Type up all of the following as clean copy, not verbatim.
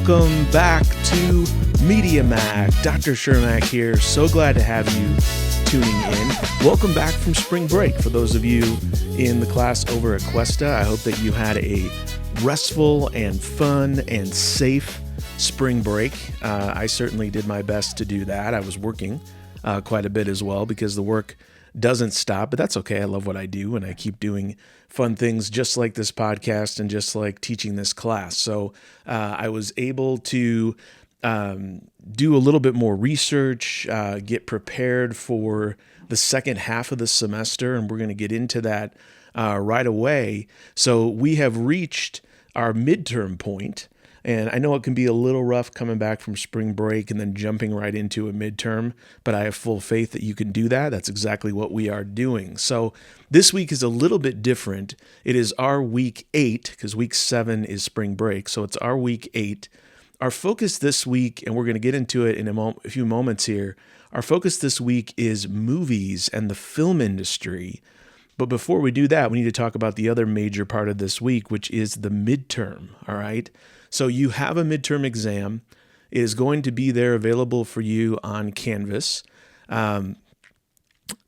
Welcome back to Media Mac. Dr. Shermak here. So glad to have you tuning in. Welcome back from spring break. For those of you in the class over at Cuesta, I hope that you had a restful and fun and safe spring break. I certainly did my best to do that. I was working quite a bit as well because the work doesn't stop, but that's okay. I love what I do, and I keep doing fun things just like this podcast and just like teaching this class. So I was able to do a little bit more research, get prepared for the second half of the semester, and we're going to get into that right away. So we have reached our midterm point. And I know it can be a little rough coming back from spring break and then jumping right into a midterm, but I have full faith that you can do that. That's exactly what we are doing. So this week is a little bit different. It is our week 8, because week 7 is spring break. So it's our week 8. Our focus this week, and we're going to get into it in a few moments here, our focus this week is movies and the film industry. But before we do that, we need to talk about the other major part of this week, which is the midterm, all right? So you have a midterm exam. It is going to be there available for you on Canvas.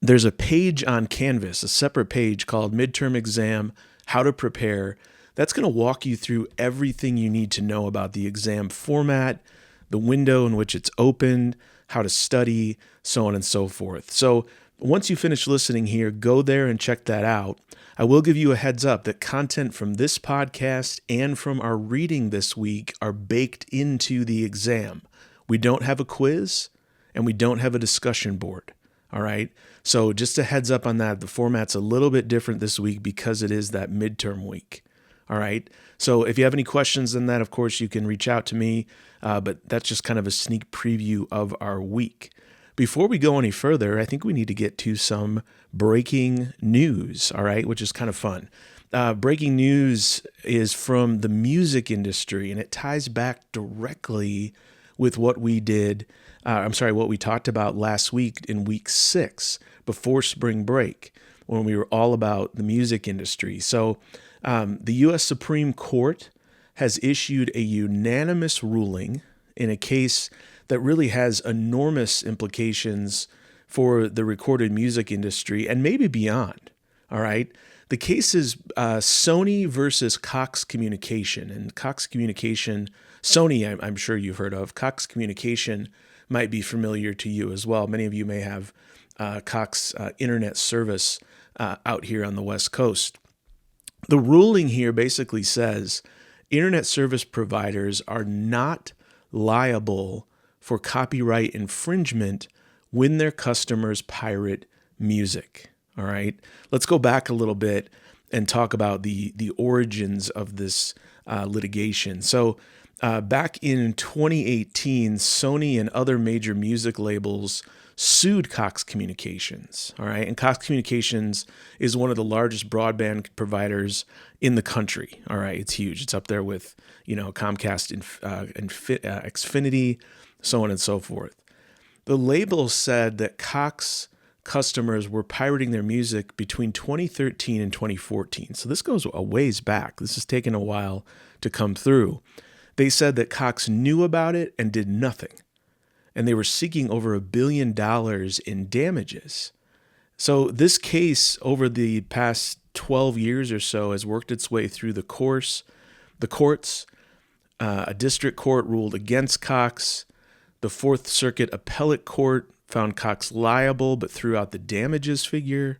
There's a page on Canvas, a separate page called Midterm Exam, How to Prepare. That's going to walk you through everything you need to know about the exam format, the window in which it's opened, how to study, so on and so forth. So once you finish listening here, go there and check that out. I will give you a heads up that content from this podcast and from our reading this week are baked into the exam. We don't have a quiz and we don't have a discussion board. All right. So just a heads up on that. The format's a little bit different this week because it is that midterm week. All right. So if you have any questions on that, of course, you can reach out to me. But that's just kind of a sneak preview of our week. Before we go any further, I think we need to get to some breaking news, all right, which is kind of fun. Breaking news is from the music industry, and it ties back directly with what we what we talked about last week in week 6 before spring break, when we were all about the music industry. So the U.S. Supreme Court has issued a unanimous ruling in a case that really has enormous implications for the recorded music industry and maybe beyond, all right? The case is Sony versus Cox Communication. And Cox Communication, Sony, I'm sure you've heard of. Cox Communication might be familiar to you as well. Many of you may have Cox internet service out here on the West Coast. The ruling here basically says internet service providers are not liable for copyright infringement when their customers pirate music. All right, let's go back a little bit and talk about the origins of this litigation. So back in 2018, Sony and other major music labels sued Cox Communications. All right, and Cox Communications is one of the largest broadband providers in the country. All right, it's huge. It's up there with Comcast, Xfinity, so on and so forth. The label said that Cox customers were pirating their music between 2013 and 2014. So this goes a ways back. This has taken a while to come through. They said that Cox knew about it and did nothing. And they were seeking over $1 billion in damages. So this case over the past 12 years or so has worked its way through the courts. A district court ruled against Cox. The Fourth Circuit Appellate Court found Cox liable but threw out the damages figure.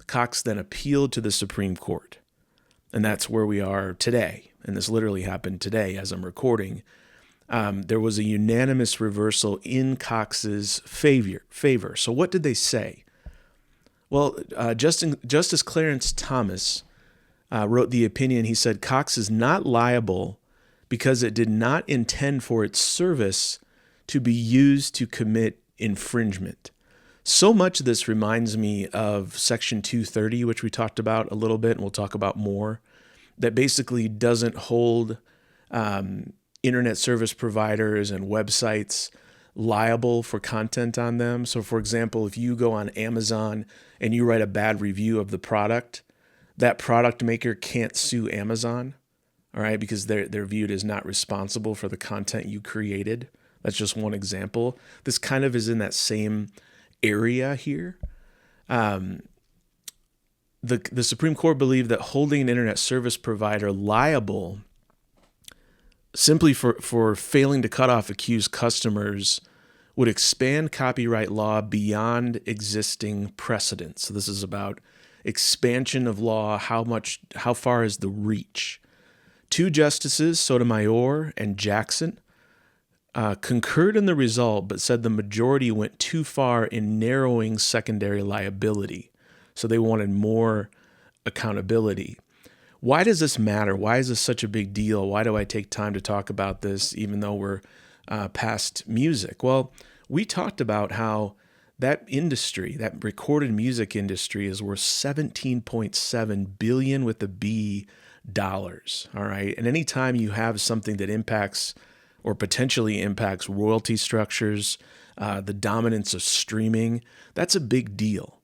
Cox then appealed to the Supreme Court. And that's where we are today. And this literally happened today as I'm recording. There was a unanimous reversal in Cox's favor. So what did they say? Well, Justice Clarence Thomas wrote the opinion. He said Cox is not liable because it did not intend for its service to be used to commit infringement. So much of this reminds me of Section 230, which we talked about a little bit, and we'll talk about more, that basically doesn't hold internet service providers and websites liable for content on them. So for example, if you go on Amazon and you write a bad review of the product, that product maker can't sue Amazon. all right, because they're viewed as not responsible for the content you created. That's just one example. This kind of is in that same area here. The Supreme Court believed that holding an internet service provider liable simply for failing to cut off accused customers would expand copyright law beyond existing precedent. So this is about expansion of law. How far is the reach? Two justices, Sotomayor and Jackson, concurred in the result, but said the majority went too far in narrowing secondary liability. So they wanted more accountability. Why does this matter? Why is this such a big deal? Why do I take time to talk about this, even though we're past music? Well, we talked about how that industry, that recorded music industry, is worth $17.7 billion with a B dollars. All right. And anytime you have something that impacts or potentially impacts royalty structures, the dominance of streaming, that's a big deal.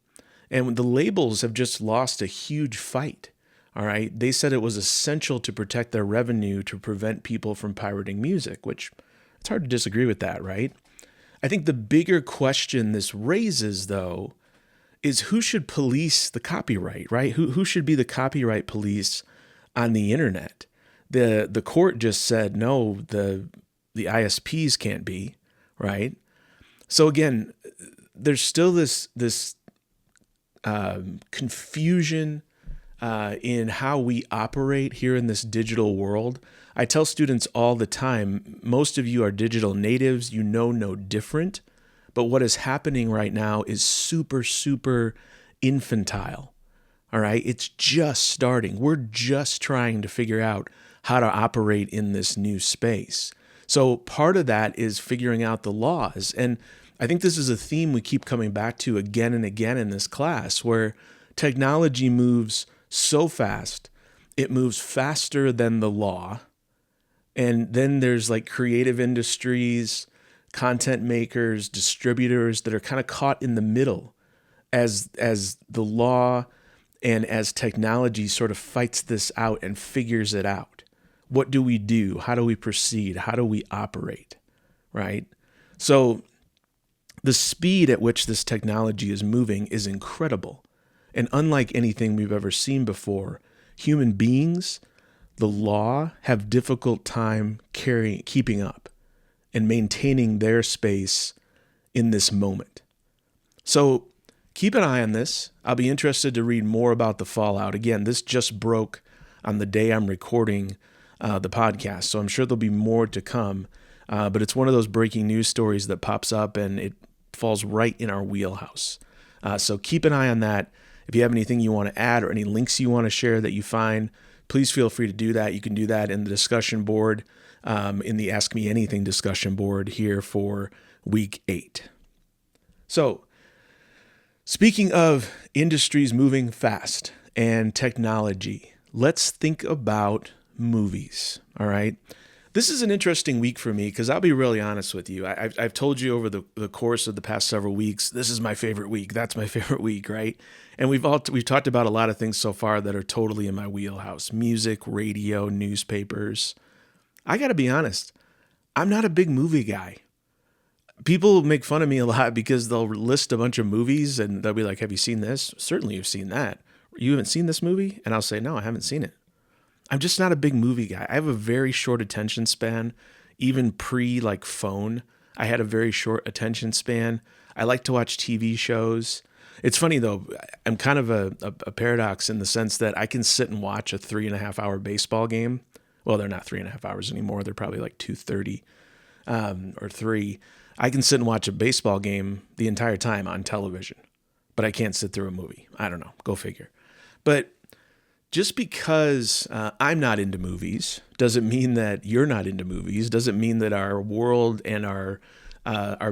And the labels have just lost a huge fight. All right. They said it was essential to protect their revenue to prevent people from pirating music, which it's hard to disagree with that, right? I think the bigger question this raises, though, is who should police the copyright, right? Who should be the copyright police on the internet? The court just said, no, the ISPs can't be, right? So again, there's still this confusion in how we operate here in this digital world. I tell students all the time, most of you are digital natives, you know no different, but what is happening right now is super, super infantile, all right? It's just starting. We're just trying to figure out how to operate in this new space. So part of that is figuring out the laws. And I think this is a theme we keep coming back to again and again in this class, where technology moves so fast, it moves faster than the law. And then there's like creative industries, content makers, distributors that are kind of caught in the middle as the law and as technology sort of fights this out and figures it out. What do we do? How do we proceed? How do we operate? Right? So the speed at which this technology is moving is incredible. And unlike anything we've ever seen before, human beings, the law, have difficult time keeping up and maintaining their space in this moment. So keep an eye on this. I'll be interested to read more about the fallout. Again, this just broke on the day I'm recording the podcast, so I'm sure there'll be more to come. But it's one of those breaking news stories that pops up and it falls right in our wheelhouse. So keep an eye on that. If you have anything you want to add or any links you want to share that you find, please feel free to do that. You can do that in the discussion board, in the Ask Me Anything discussion board here for week 8. So, speaking of industries moving fast and technology, let's think about movies, all right? This is an interesting week for me because I'll be really honest with you. I've told you over the course of the past several weeks, this is my favorite week. That's my favorite week, right? And we've talked about a lot of things so far that are totally in my wheelhouse: music, radio, newspapers. I got to be honest, I'm not a big movie guy. People make fun of me a lot because they'll list a bunch of movies and they'll be like, "Have you seen this?" Certainly, you've seen that. You haven't seen this movie? And I'll say, "No, I haven't seen it." I'm just not a big movie guy. I have a very short attention span. Even phone, I had a very short attention span. I like to watch TV shows. It's funny though, I'm kind of a paradox in the sense that I can sit and watch a 3.5-hour baseball game. Well, they're not 3.5 hours anymore. They're probably like 2:30 or 3. I can sit and watch a baseball game the entire time on television, but I can't sit through a movie. I don't know. Go figure. But just because I'm not into movies doesn't mean that you're not into movies, doesn't mean that our world and our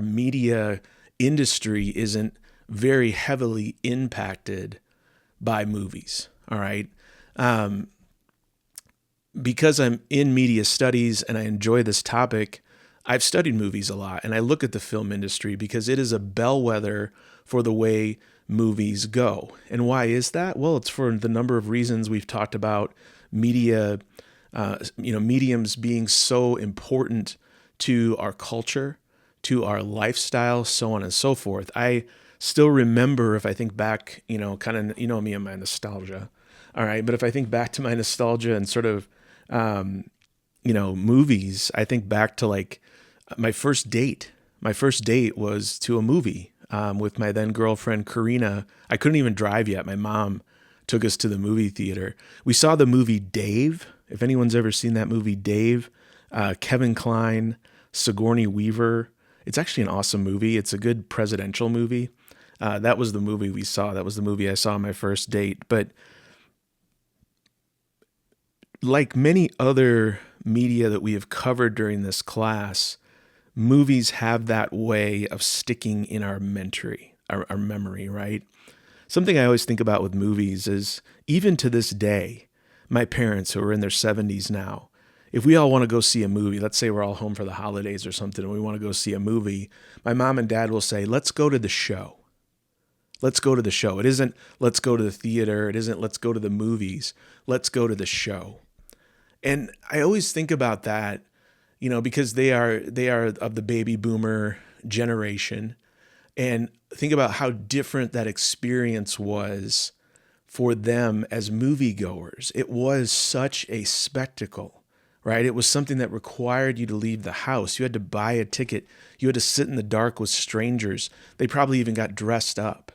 media industry isn't very heavily impacted by movies, all right? Because I'm in media studies and I enjoy this topic, I've studied movies a lot, and I look at the film industry because it is a bellwether for the way movies go. And why is that? Well, it's for the number of reasons we've talked about: media mediums being so important to our culture, to our lifestyle, so on and so forth. I still remember, if I think back, kind of, me and my nostalgia. All right. But if I think back to my nostalgia and sort of, movies, I think back to like my first date. My first date was to a movie with my then girlfriend, Karina. I couldn't even drive yet. My mom took us to the movie theater. We saw the movie Dave. If anyone's ever seen that movie, Dave, Kevin Kline, Sigourney Weaver. It's actually an awesome movie. It's a good presidential movie. That was the movie we saw. That was the movie I saw on my first date. But like many other media that we have covered during this class, movies have that way of sticking in our memory, right? Something I always think about with movies is, even to this day, my parents who are in their 70s now, if we all want to go see a movie, let's say we're all home for the holidays or something and we want to go see a movie, my mom and dad will say, let's go to the show. Let's go to the show. It isn't, let's go to the theater. It isn't, let's go to the movies. Let's go to the show. And I always think about that, because they are of the baby boomer generation, and think about how different that experience was for them as moviegoers. It was such a spectacle, right? It was something that required you to leave the house. You had to buy a ticket. You had to sit in the dark with strangers. They probably even got dressed up.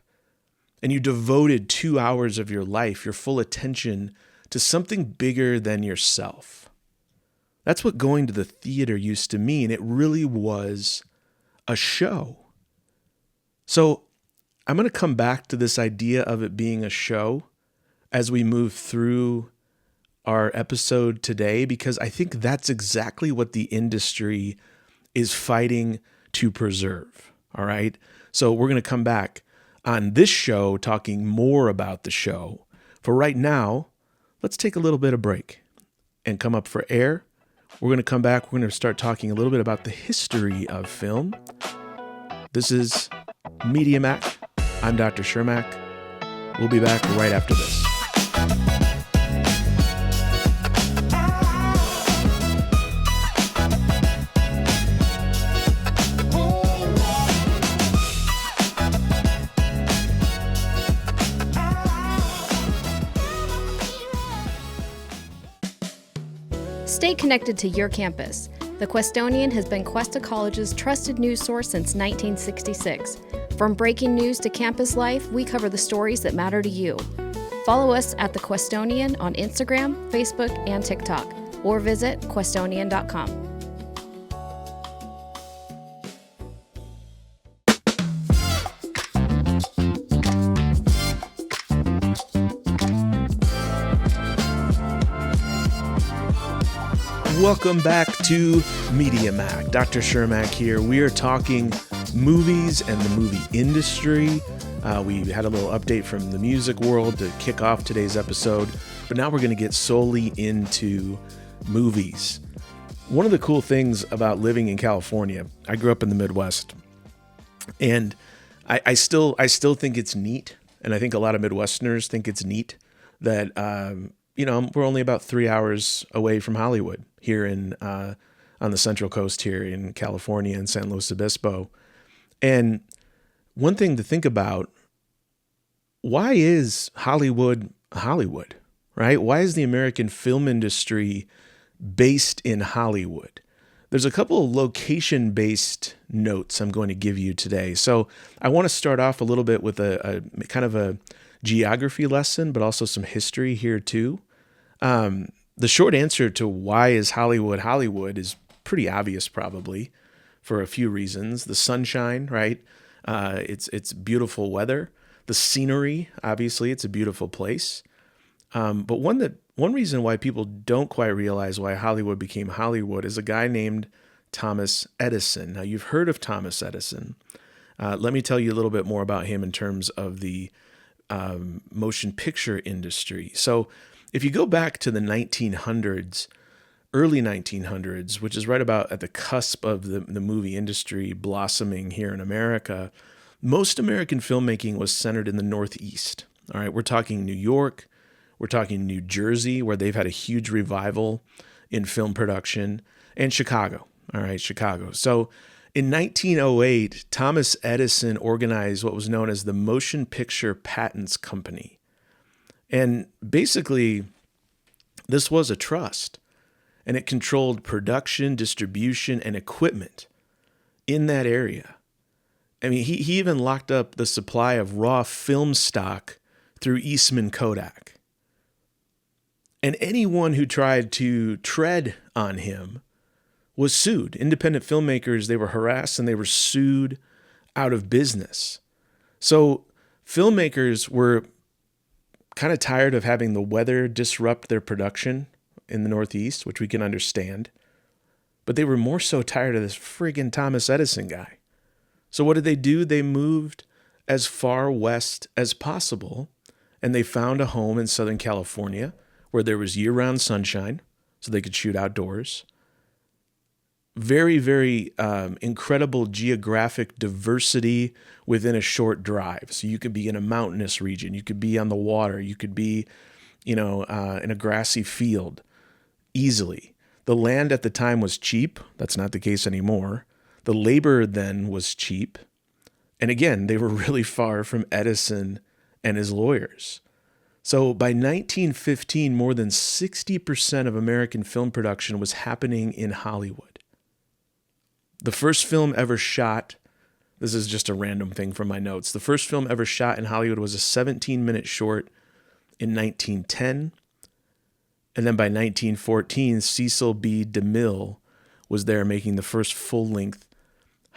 And you devoted 2 hours of your life, your full attention, to something bigger than yourself. That's what going to the theater used to mean. It really was a show. So I'm going to come back to this idea of it being a show as we move through our episode today, because I think that's exactly what the industry is fighting to preserve. All right. So we're going to come back on this show talking more about the show. For right now, let's take a little bit of break and come up for air. We're going to come back. We're going to start talking a little bit about the history of film. This is Media Mac. I'm Dr. Shermak. We'll be back right after this. Stay connected to your campus. The Questonian has been Cuesta College's trusted news source since 1966. From breaking news to campus life, we cover the stories that matter to you. Follow us at The Questonian on Instagram, Facebook, and TikTok, or visit questonian.com. Welcome back to Media Mac. Dr. Shermak here. We are talking movies and the movie industry. We had a little update from the music world to kick off today's episode, but now we're going to get solely into movies. One of the cool things about living in California, I grew up in the Midwest, and I still think it's neat, and I think a lot of Midwesterners think it's neat that we're only about 3 hours away from Hollywood here on the Central Coast here in California in San Luis Obispo. And one thing to think about, why is Hollywood, right? Why is the American film industry based in Hollywood? There's a couple of location-based notes I'm going to give you today. So I want to start off a little bit with a kind of a geography lesson, but also some history here too. The short answer to why is Hollywood is pretty obvious, probably, for a few reasons. The sunshine, right? It's beautiful weather. The scenery, obviously, it's a beautiful place. But one reason why people don't quite realize why Hollywood became Hollywood is a guy named Thomas Edison. Now, you've heard of Thomas Edison. Let me tell you a little bit more about him in terms of the motion picture industry. So if you go back to the 1900s, early 1900s, which is right about at the cusp of the movie industry blossoming here in America, most American filmmaking was centered in the Northeast. All right, we're talking New York, We're talking New Jersey, where they've had a huge revival in film production, and Chicago. All right, Chicago. So in 1908, Thomas Edison organized what was known as the Motion Picture Patents Company. And basically, this was a trust, and it controlled production, distribution, and equipment in that area. I mean, he even locked up the supply of raw film stock through Eastman Kodak. And anyone who tried to tread on him was sued. Independent filmmakers, they were harassed and they were sued out of business. So filmmakers were kind of tired of having the weather disrupt their production in the Northeast, which we can understand. But they were more so tired of this friggin' Thomas Edison guy. So what did they do? They moved as far west as possible, and they found a home in Southern California where there was year-round sunshine, so they could shoot outdoors. Very, very incredible geographic diversity within a short drive. So you could be in a mountainous region, you could be on the water, you could be, in a grassy field easily. The land at the time was cheap. That's not the case anymore. The labor then was cheap. And again, they were really far from Edison and his lawyers. So by 1915, more than 60% of American film production was happening in Hollywood. The first film ever shot, this is just a random thing from my notes, the first film ever shot in Hollywood was a 17-minute short in 1910. And then by 1914, Cecil B. DeMille was there making the first full-length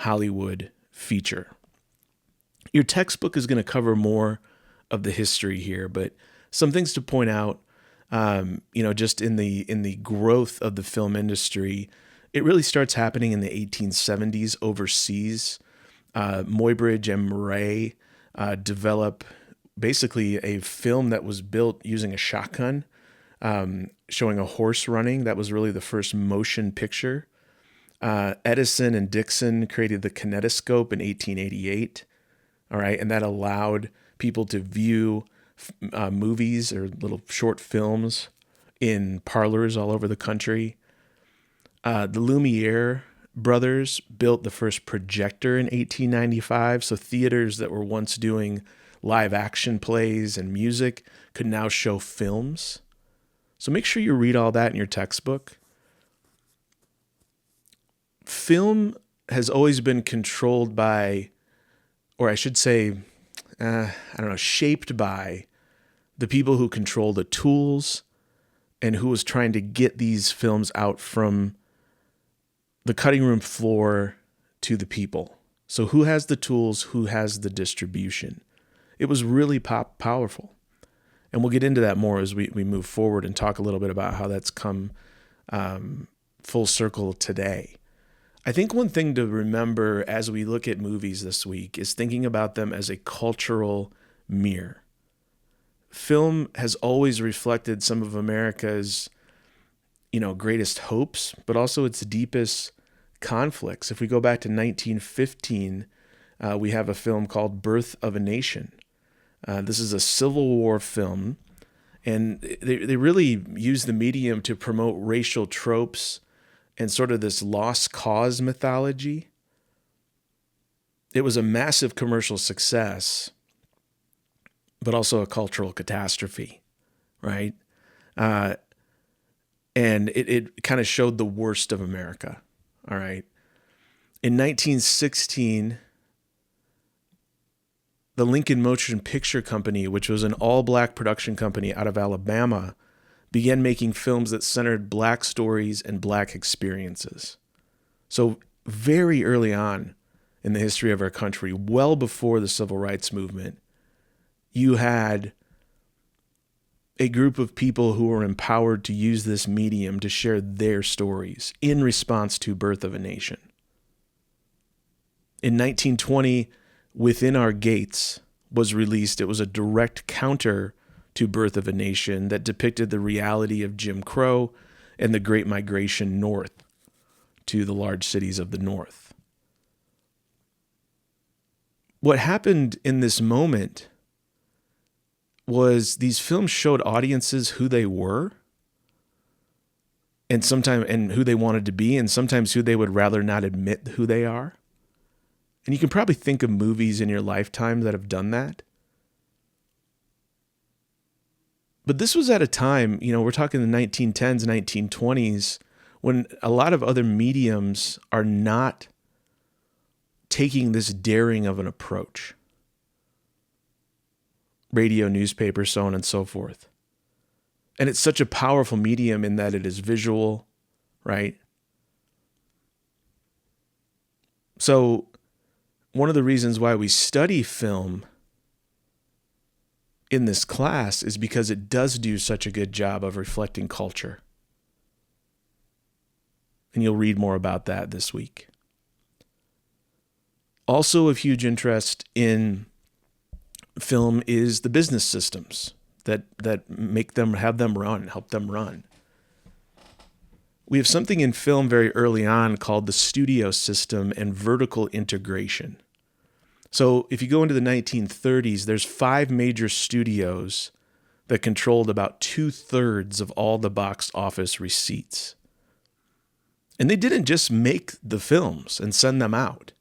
Hollywood feature. Your textbook is going to cover more of the history here, but some things to point out, just in the growth of the film industry, it really starts happening in the 1870s overseas. Muybridge and Murray develop basically a film that was built using a shotgun, showing a horse running. That was really the first motion picture. Edison and Dixon created the kinetoscope in 1888. All right, and that allowed people to view movies or little short films in parlors all over the country. The Lumiere brothers built the first projector in 1895, so theaters that were once doing live action plays and music could now show films. So make sure you read all that in your textbook. Film has always been controlled by, or I should say, shaped by the people who control the tools and who was trying to get these films out from the cutting room floor to the people. So who has the tools, who has the distribution? It was really powerful. And we'll get into that more as we move forward and talk a little bit about how that's come full circle today. I think one thing to remember as we look at movies this week is thinking about them as a cultural mirror. Film has always reflected some of America's, greatest hopes, but also its deepest conflicts. If we go back to 1915, we have a film called Birth of a Nation. This is a Civil War film, and they really use the medium to promote racial tropes and sort of this lost cause mythology. It was a massive commercial success, but also a cultural catastrophe, right? And it kind of showed the worst of America, all right? In 1916, the Lincoln Motion Picture Company, which was an all-black production company out of Alabama, began making films that centered black stories and black experiences. So very early on in the history of our country, well before the Civil Rights Movement, you had a group of people who were empowered to use this medium to share their stories in response to Birth of a Nation. In 1920, Within Our Gates was released. It was a direct counter to Birth of a Nation that depicted the reality of Jim Crow and the Great Migration north to the large cities of the North. What happened in this moment was these films showed audiences who they were and who they wanted to be, and sometimes who they would rather not admit who they are. And you can probably think of movies in your lifetime that have done that. But this was at a time, we're talking the 1910s, 1920s, when a lot of other mediums are not taking this daring of an approach. Radio, newspaper, so on and so forth. And it's such a powerful medium in that it is visual, right? So one of the reasons why we study film in this class is because it does do such a good job of reflecting culture. And you'll read more about that this week. Also of huge interest in film is the business systems that help them run. We have something in film very early on called the studio system and vertical integration. So if you go into the 1930s, there's 5 major studios that controlled about 2/3 of all the box office receipts. And they didn't just make the films and send them out.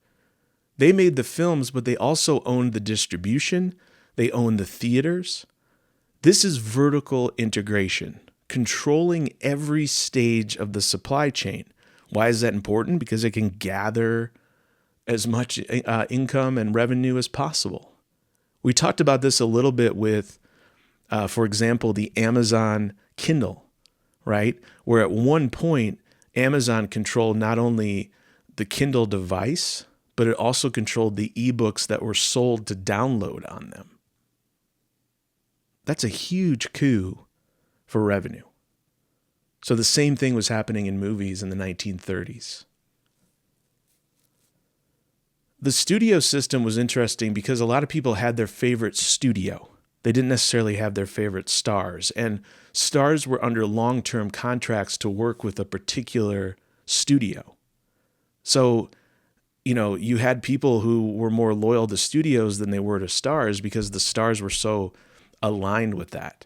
They made the films, but they also owned the distribution. They owned the theaters. This is vertical integration, controlling every stage of the supply chain. Why is that important? Because it can gather as much income and revenue as possible. We talked about this a little bit with, for example, the Amazon Kindle, right? Where at one point, Amazon controlled not only the Kindle device, but it also controlled the ebooks that were sold to download on them. That's a huge coup for revenue. So the same thing was happening in movies in the 1930s. The studio system was interesting because a lot of people had their favorite studio. They didn't necessarily have their favorite stars. And stars were under long-term contracts to work with a particular studio. So, you had people who were more loyal to studios than they were to stars because the stars were so aligned with that.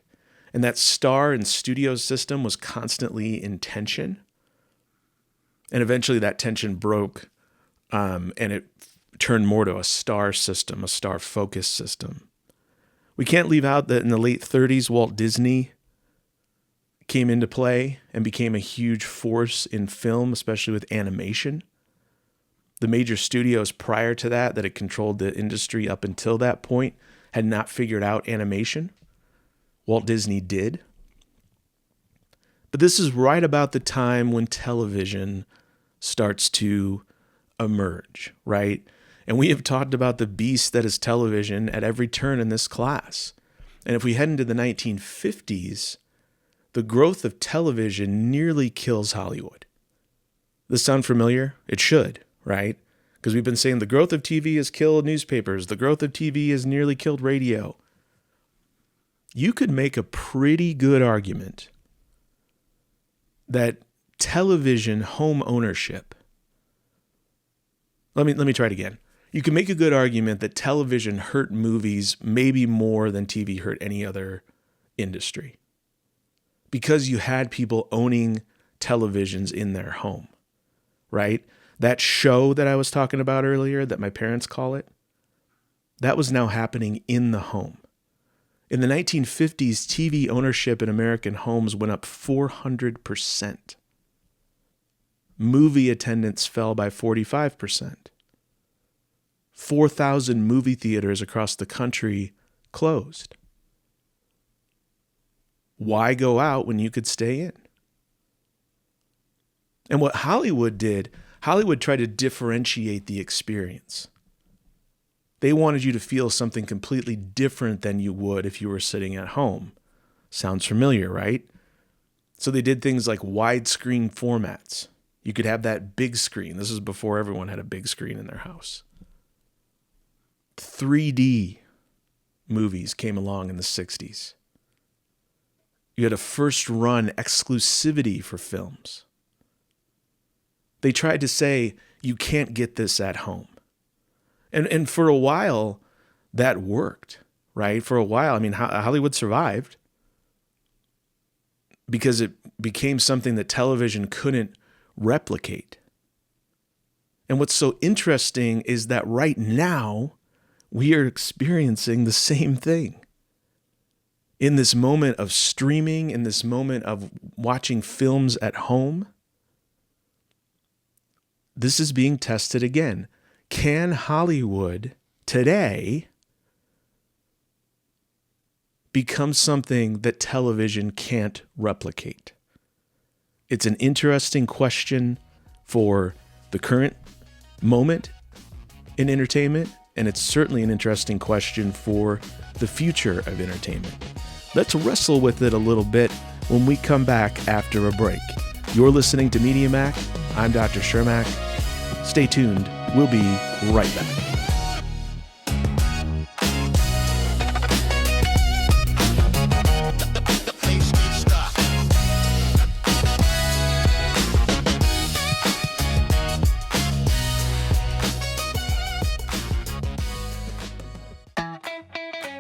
And that star and studio system was constantly in tension. And eventually that tension broke, and it turned more to a star system, a star focus system. We can't leave out that in the late 30s, Walt Disney came into play and became a huge force in film, especially with animation. The major studios prior to that had controlled the industry up until that point had not figured out animation. Walt Disney did. But this is right about the time when television starts to emerge, right? And we have talked about the beast that is television at every turn in this class. And if we head into the 1950s, the growth of television nearly kills Hollywood. Does this sound familiar? It should, right? Because we've been saying the growth of TV has killed newspapers. The growth of TV has nearly killed radio. You could make a pretty good argument that television home ownership. Let me try it again. You can make a good argument that television hurt movies maybe more than TV hurt any other industry. Because you had people owning televisions in their home, right? That show that I was talking about earlier, that my parents call it, that was now happening in the home. In the 1950s, TV ownership in American homes went up 400%. Movie attendance fell by 45%. 4,000 movie theaters across the country closed. Why go out when you could stay in? And what Hollywood did, Hollywood tried to differentiate the experience. They wanted you to feel something completely different than you would if you were sitting at home. Sounds familiar, right? So they did things like widescreen formats. You could have that big screen. This is before everyone had a big screen in their house. 3D movies came along in the 60s. You had a first-run exclusivity for films. They tried to say, you can't get this at home. And for a while, that worked, right? For a while, I mean, Hollywood survived because it became something that television couldn't replicate. And what's so interesting is that right now, we are experiencing the same thing. In this moment of streaming, in this moment of watching films at home, this is being tested again. Can Hollywood today become something that television can't replicate? It's an interesting question for the current moment in entertainment, and it's certainly an interesting question for the future of entertainment. Let's wrestle with it a little bit when we come back after a break. You're listening to Media Mac. I'm Dr. Shermak. Stay tuned. We'll be right back.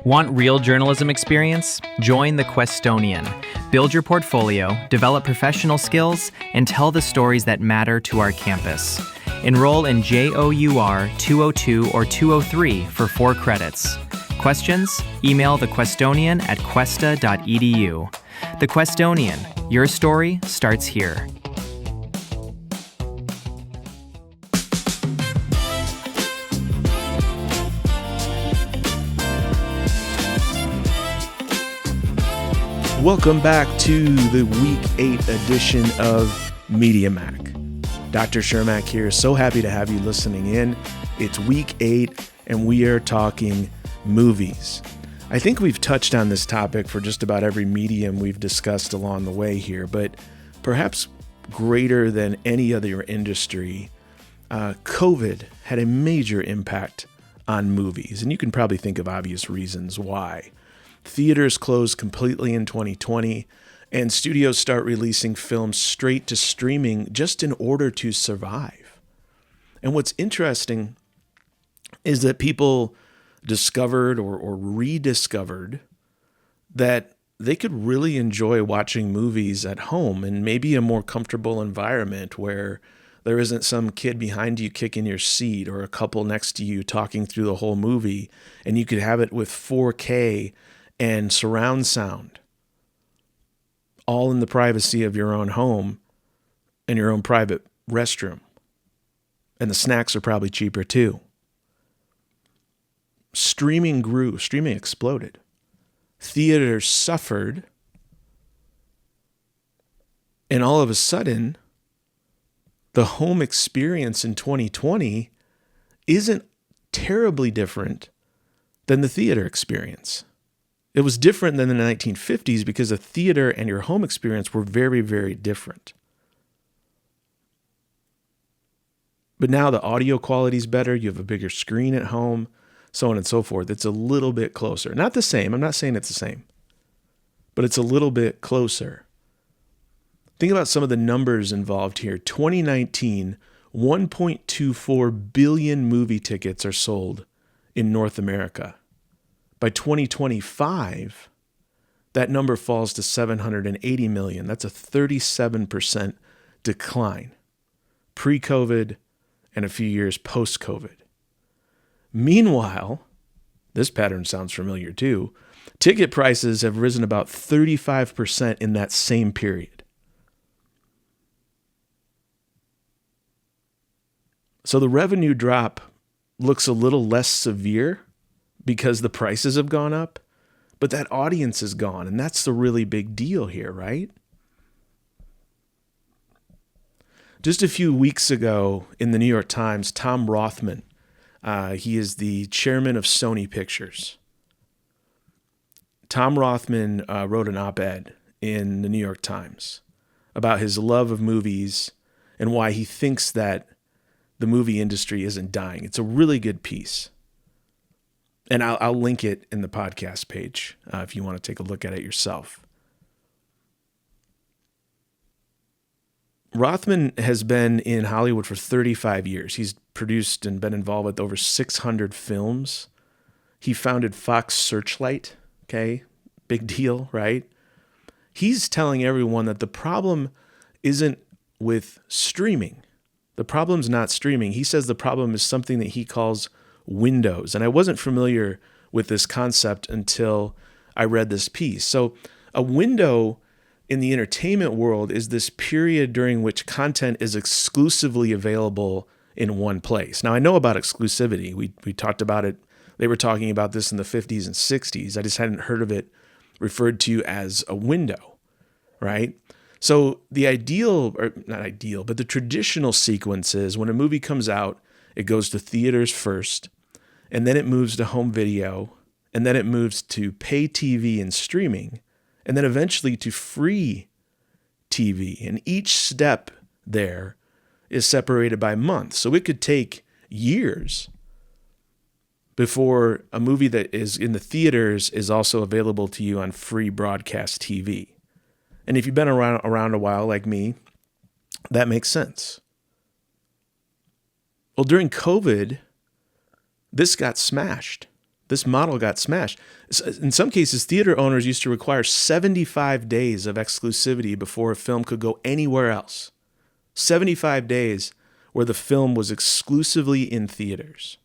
Want real journalism experience? Join the Questonian. Build your portfolio, develop professional skills, and tell the stories that matter to our campus. Enroll in JOUR 202 or 203 for 4 credits. Questions? Email thequestonian@questa.edu. The Questonian. Your story starts here. Welcome back to the Week 8 edition of Media Mac. Dr. Shermak here. So happy to have you listening in. It's Week 8, and we are talking movies. I think we've touched on this topic for just about every medium we've discussed along the way here, but perhaps greater than any other industry, COVID had a major impact on movies, and you can probably think of obvious reasons why. Theaters closed completely in 2020, and studios start releasing films straight to streaming just in order to survive. And what's interesting is that people discovered or rediscovered that they could really enjoy watching movies at home in maybe a more comfortable environment where there isn't some kid behind you kicking your seat or a couple next to you talking through the whole movie, and you could have it with 4K and surround sound, all in the privacy of your own home and your own private restroom. And the snacks are probably cheaper too. Streaming grew, streaming exploded. Theaters suffered, and all of a sudden, the home experience in 2020 isn't terribly different than the theater experience. It was different than in the 1950s because the theater and your home experience were very, very different. But now the audio quality is better. You have a bigger screen at home, so on and so forth. It's a little bit closer. Not the same. I'm not saying it's the same, but it's a little bit closer. Think about some of the numbers involved here. 2019, 1.24 billion movie tickets are sold in North America. By 2025, that number falls to 780 million. That's a 37% decline. Pre-COVID and a few years post-COVID. Meanwhile, this pattern sounds familiar too. Ticket prices have risen about 35% in that same period. So the revenue drop looks a little less severe because the prices have gone up, but that audience is gone, and that's the really big deal here, right? Just a few weeks ago in the New York Times, Tom Rothman, he is the chairman of Sony Pictures. Tom Rothman wrote an op-ed in the New York Times about his love of movies and why he thinks that the movie industry isn't dying. It's a really good piece. And I'll link it in the podcast page if you want to take a look at it yourself. Rothman has been in Hollywood for 35 years. He's produced and been involved with over 600 films. He founded Fox Searchlight. Okay, big deal, right? He's telling everyone that the problem isn't with streaming. The problem's not streaming. He says the problem is something that he calls windows. And I wasn't familiar with this concept until I read this piece. So a window in the entertainment world is this period during which content is exclusively available in one place. Now, I know about exclusivity. We talked about it. They were talking about this in the 50s and 60s. I just hadn't heard of it referred to as a window, right? So the ideal, or not ideal, but the traditional sequence is when a movie comes out, it goes to theaters first, and then it moves to home video, and then it moves to pay TV and streaming, and then eventually to free TV. And each step there is separated by months. So it could take years before a movie that is in the theaters is also available to you on free broadcast TV. And if you've been around a while like me, that makes sense. Well, during COVID, this got smashed. This model got smashed. In some cases, theater owners used to require 75 days of exclusivity before a film could go anywhere else. 75 days where the film was exclusively in theaters.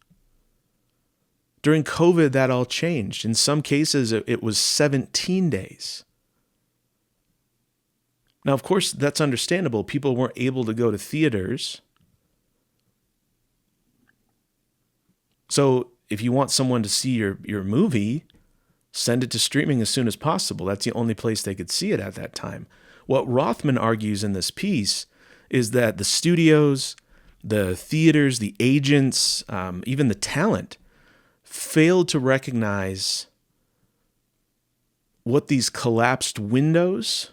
During COVID, that all changed. In some cases, it was 17 days. Now, of course, that's understandable. People weren't able to go to theaters. So if you want someone to see your movie, send it to streaming as soon as possible. That's the only place they could see it at that time. What Rothman argues in this piece is that the studios, the theaters, the agents, even the talent failed to recognize what these collapsed windows,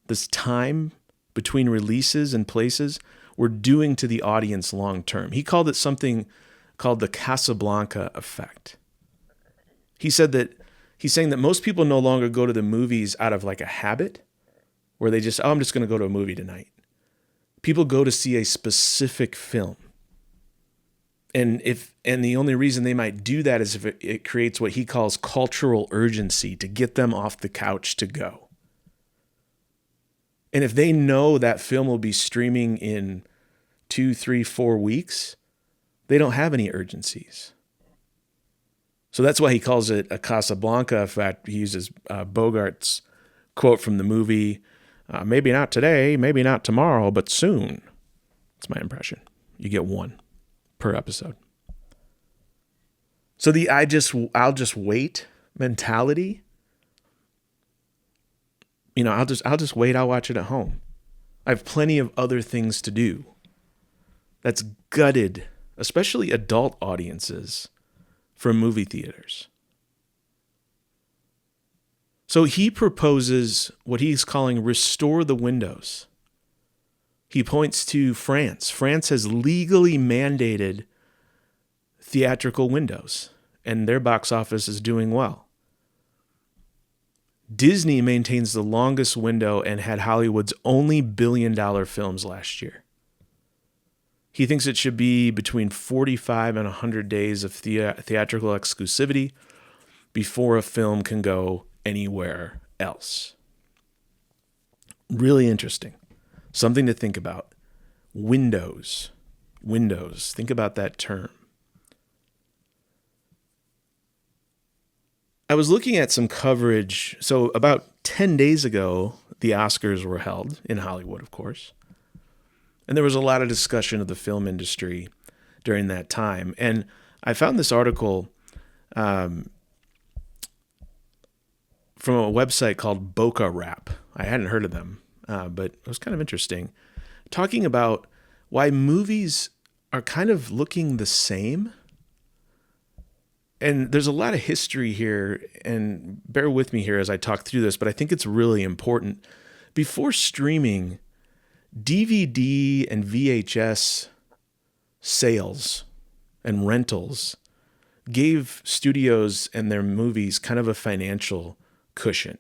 this time between releases and places, were doing to the audience long term. He called it something called the Casablanca effect. He's saying that most people no longer go to the movies out of like a habit where they just, I'm just going to go to a movie tonight. People go to see a specific film. And the only reason they might do that is if it creates what he calls cultural urgency to get them off the couch to go. And if they know that film will be streaming in 2, 3, 4 weeks, they don't have any urgencies. So that's why he calls it a Casablanca effect. He uses Bogart's quote from the movie, maybe not today, maybe not tomorrow, but soon. That's my impression. You get one per episode. So the I'll just wait mentality, I'll just wait, I'll watch it at home. I have plenty of other things to do. That's gutted, especially adult audiences, from movie theaters. So he proposes what he's calling restore the windows. He points to France. France has legally mandated theatrical windows, and their box office is doing well. Disney maintains the longest window and had Hollywood's only billion-dollar films last year. He thinks it should be between 45 and 100 days of theatrical exclusivity before a film can go anywhere else. Really interesting. Something to think about. Windows. Think about that term. I was looking at some coverage. So about 10 days ago, the Oscars were held in Hollywood, of course. And there was a lot of discussion of the film industry during that time. And I found this article from a website called Boca Rap. I hadn't heard of them, but it was kind of interesting. Talking about why movies are kind of looking the same. And there's a lot of history here, and bear with me here as I talk through this, but I think it's really important. Before streaming, DVD and VHS sales and rentals gave studios and their movies kind of a financial cushion.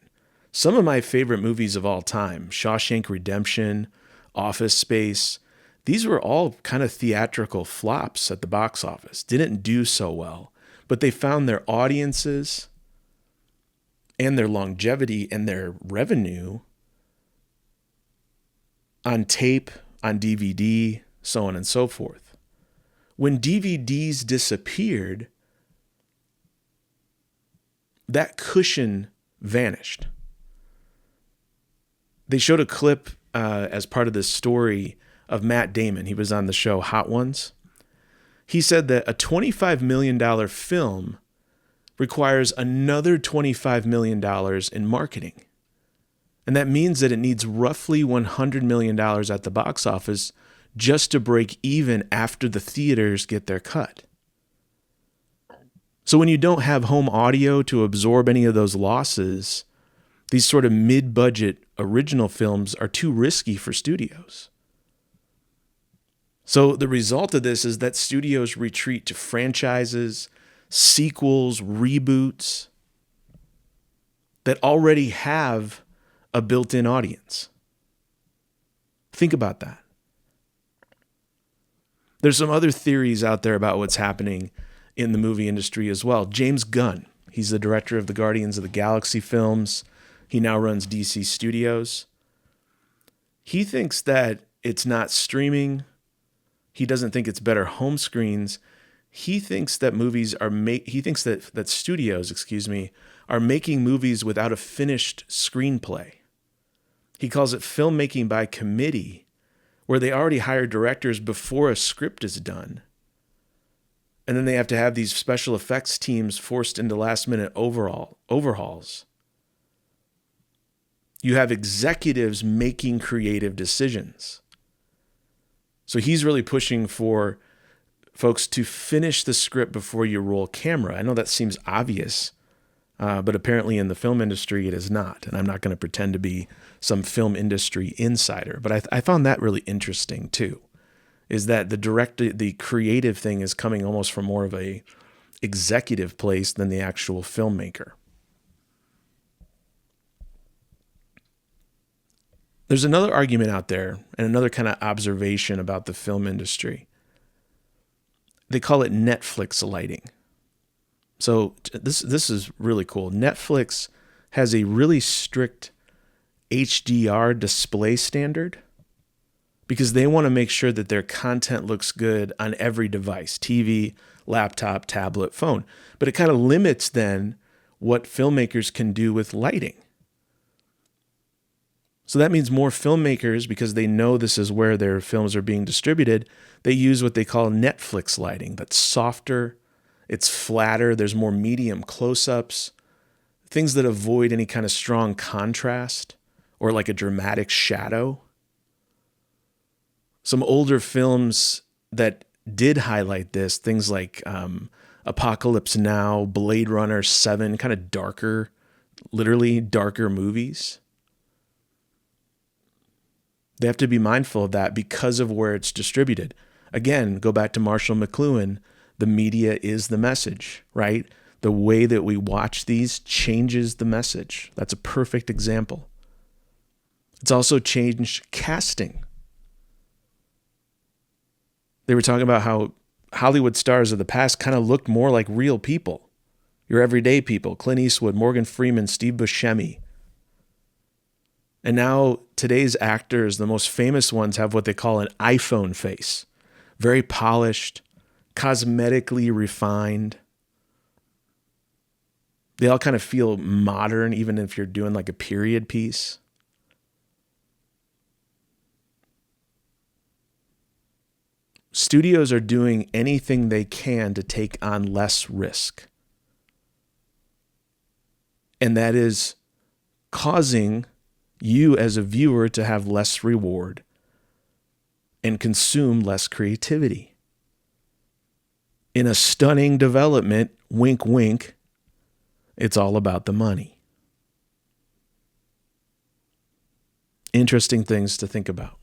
Some of my favorite movies of all time, Shawshank Redemption, Office Space, these were all kind of theatrical flops at the box office, didn't do so well. but they found their audiences and their longevity and their revenue on tape, on DVD, so on and so forth. When DVDs disappeared, that cushion vanished. They showed a clip as part of this story of Matt Damon. He was on the show Hot Ones. He said that a $25 million film requires another $25 million in marketing. And that means that it needs roughly $100 million at the box office just to break even after the theaters get their cut. So when you don't have home audio to absorb any of those losses, these sort of mid-budget original films are too risky for studios. So the result of this is that studios retreat to franchises, sequels, reboots that already have a built-in audience. Think about that. There's some other theories out there about what's happening in the movie industry as well. James Gunn, he's the director of the Guardians of the Galaxy films. He now runs DC Studios. He thinks that it's not streaming. He doesn't think it's better home screens. He thinks that that studios, are making movies without a finished screenplay. He calls it filmmaking by committee, where they already hire directors before a script is done. And then they have to have these special effects teams forced into last-minute overhauls. You have executives making creative decisions. So he's really pushing for folks to finish the script before you roll camera. I know that seems obvious, but apparently in the film industry it is not. And I'm not going to pretend to be some film industry insider, but I found that really interesting too, is that the creative thing is coming almost from more of a executive place than the actual filmmaker. There's another argument out there and another kind of observation about the film industry. They call it Netflix lighting. So this is really cool. Netflix has a really strict HDR display standard because they want to make sure that their content looks good on every device, TV, laptop, tablet, phone. But it kind of limits then what filmmakers can do with lighting. So that means more filmmakers, because they know this is where their films are being distributed, they use what they call Netflix lighting. That's softer, it's flatter, there's more medium close-ups, things that avoid any kind of strong contrast or like a dramatic shadow. Some older films that did highlight this, things like Apocalypse Now, Blade Runner 7, kind of darker, literally darker movies. They have to be mindful of that because of where it's distributed. Again, go back to Marshall McLuhan. The media is the message, right? The way that we watch these changes the message. That's a perfect example. It's also changed casting. They were talking about how Hollywood stars of the past kind of looked more like real people. Your everyday people. Clint Eastwood, Morgan Freeman, Steve Buscemi. And now today's actors, the most famous ones, have what they call an iPhone face. Very polished, cosmetically refined. They all kind of feel modern, even if you're doing like a period piece. Studios are doing anything they can to take on less risk. And that is causing you as a viewer to have less reward and consume less creativity. In a stunning development, wink, wink, it's all about the money. Interesting things to think about.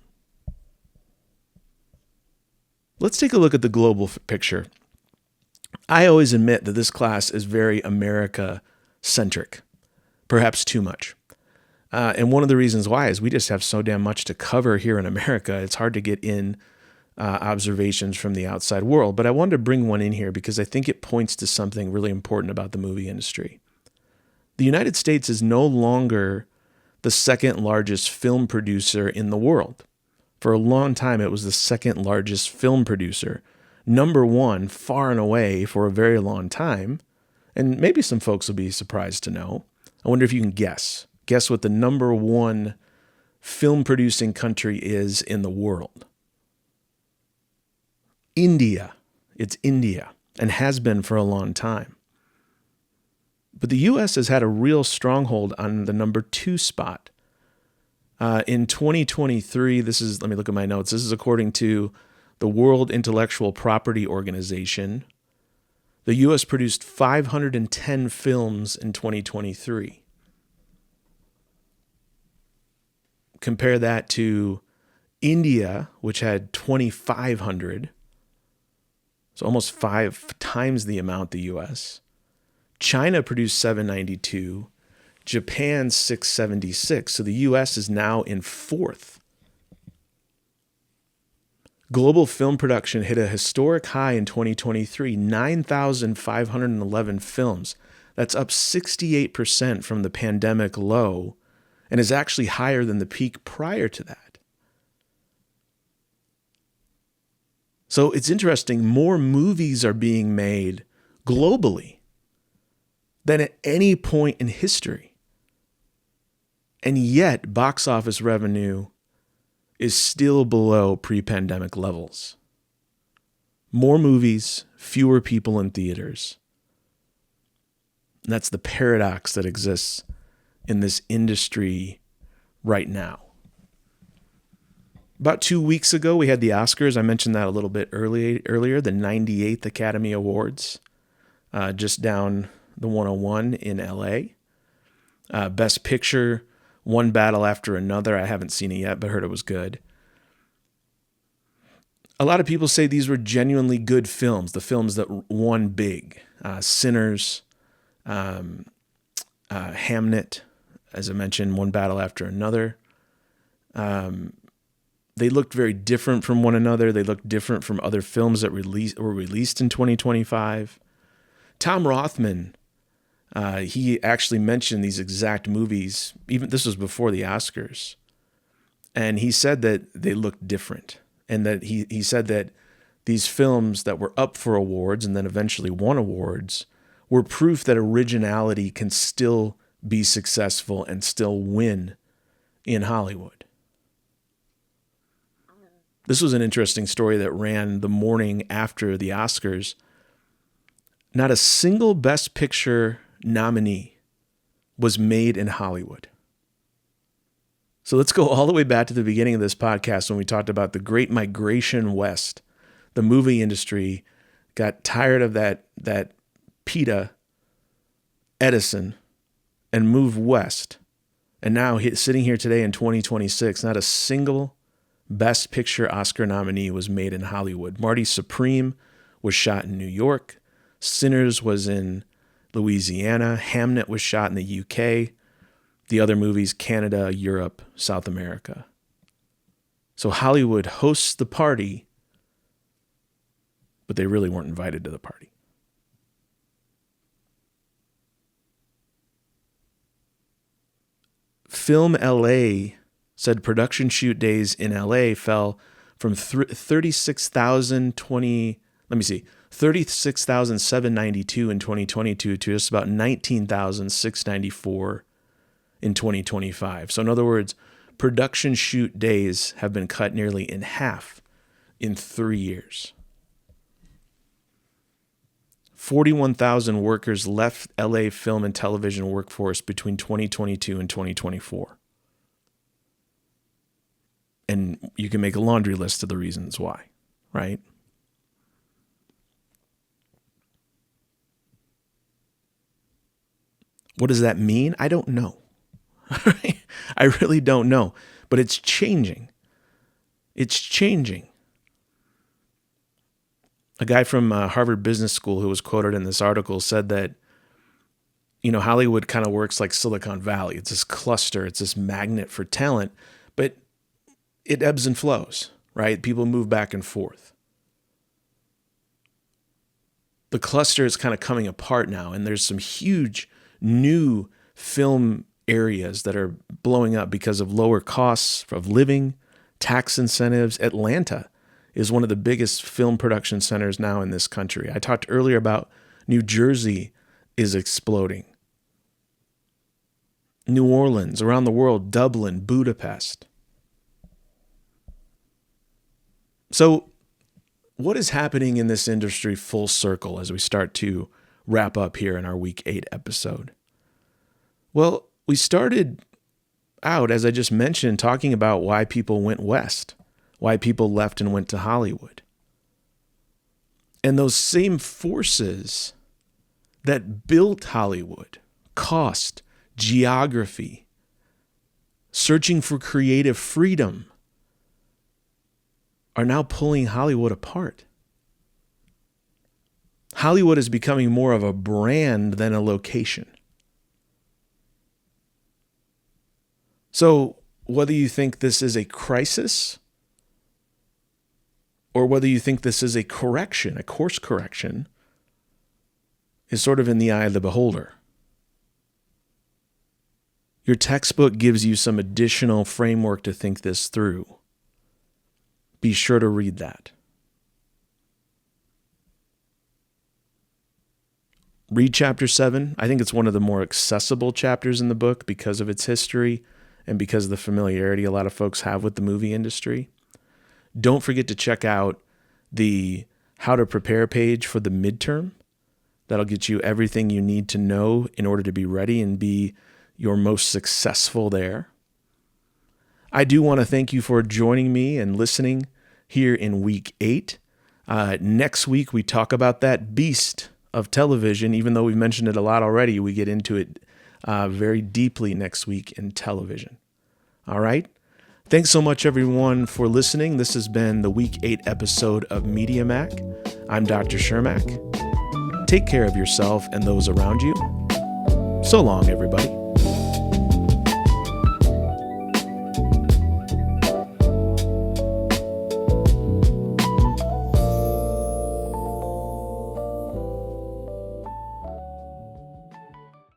Let's take a look at the global picture. I always admit that this class is very America-centric, perhaps too much. And one of the reasons why is we just have so damn much to cover here in America. It's hard to get in observations from the outside world. But I wanted to bring one in here because I think it points to something really important about the movie industry. The United States is no longer the second largest film producer in the world. For a long time, it was the second largest film producer. Number one, far and away, for a very long time. And maybe some folks will be surprised to know. I wonder if you can guess. Guess what the number one film producing country is in the world. India. It's India, and has been for a long time. But the U.S. has had a real stronghold on the number 2 spot. In 2023, let me look at my notes. This is according to the World Intellectual Property Organization. The U.S. produced 510 films in 2023. Compare that to India, which had 2,500. So almost 5 times the amount the U.S. China produced 792, Japan 676. So the U.S. is now in 4th. Global film production hit a historic high in 2023, 9,511 films. That's up 68% from the pandemic low and is actually higher than the peak prior to that. So it's interesting, more movies are being made globally than at any point in history. And yet, box office revenue is still below pre-pandemic levels. More movies, fewer people in theaters. And that's the paradox that exists in this industry right now. About 2 weeks ago, we had the Oscars. I mentioned that a little bit earlier, the 98th Academy Awards, just down the 101 in LA. Best Picture, one battle after another. I haven't seen it yet, but heard it was good. A lot of people say these were genuinely good films, the films that won big. Sinners, Hamnet, as I mentioned, one battle after another. They looked very different from one another. They looked different from other films that were released in 2025. Tom Rothman, he actually mentioned these exact movies. Even this was before the Oscars. And he said that they looked different. And that he said that these films that were up for awards and then eventually won awards were proof that originality can still be successful and still win in Hollywood. This was an interesting story that ran the morning after the Oscars. Not a single Best Picture nominee was made in Hollywood. So let's go all the way back to the beginning of this podcast when we talked about the Great Migration West. The movie industry got tired of that PETA Edison and moved west. And now sitting here today in 2026, not a single Best Picture Oscar nominee was made in Hollywood. Marty Supreme was shot in New York. Sinners was in Louisiana. Hamnet was shot in the UK. The other movies, Canada, Europe, South America. So Hollywood hosts the party, but they really weren't invited to the party. Film LA said production shoot days in LA fell from 36,792 in 2022 to just about 19,694 in 2025. So in other words, production shoot days have been cut nearly in half in 3 years. 41,000 workers left LA film and television workforce between 2022 and 2024. And you can make a laundry list of the reasons why, right? What does that mean? I don't know. I really don't know. But it's changing. It's changing. A guy from Harvard Business School who was quoted in this article said that, Hollywood kind of works like Silicon Valley. It's this cluster. It's this magnet for talent. But it ebbs and flows, right? People move back and forth. The cluster is kind of coming apart now, and there's some huge new film areas that are blowing up because of lower costs of living, tax incentives. Atlanta is one of the biggest film production centers now in this country. I talked earlier about New Jersey is exploding. New Orleans, around the world, Dublin, Budapest. So what is happening in this industry full circle as we start to wrap up here in our Week 8 episode? Well, we started out, as I just mentioned, talking about why people went west, why people left and went to Hollywood. And those same forces that built Hollywood, cost, geography, searching for creative freedom, are now pulling Hollywood apart. Hollywood is becoming more of a brand than a location. So whether you think this is a crisis or whether you think this is a correction, a course correction, is sort of in the eye of the beholder. Your textbook gives you some additional framework to think this through. Be sure to read that. Read chapter 7. I think it's one of the more accessible chapters in the book because of its history and because of the familiarity a lot of folks have with the movie industry. Don't forget to check out the How to Prepare page for the midterm. That'll get you everything you need to know in order to be ready and be your most successful there. I do want to thank you for joining me and listening here in Week 8. Next week, we talk about that beast of television. Even though we've mentioned it a lot already, we get into it very deeply next week in television. All right? Thanks so much, everyone, for listening. This has been the Week 8 episode of Media Mac. I'm Dr. Shermak. Take care of yourself and those around you. So long, everybody.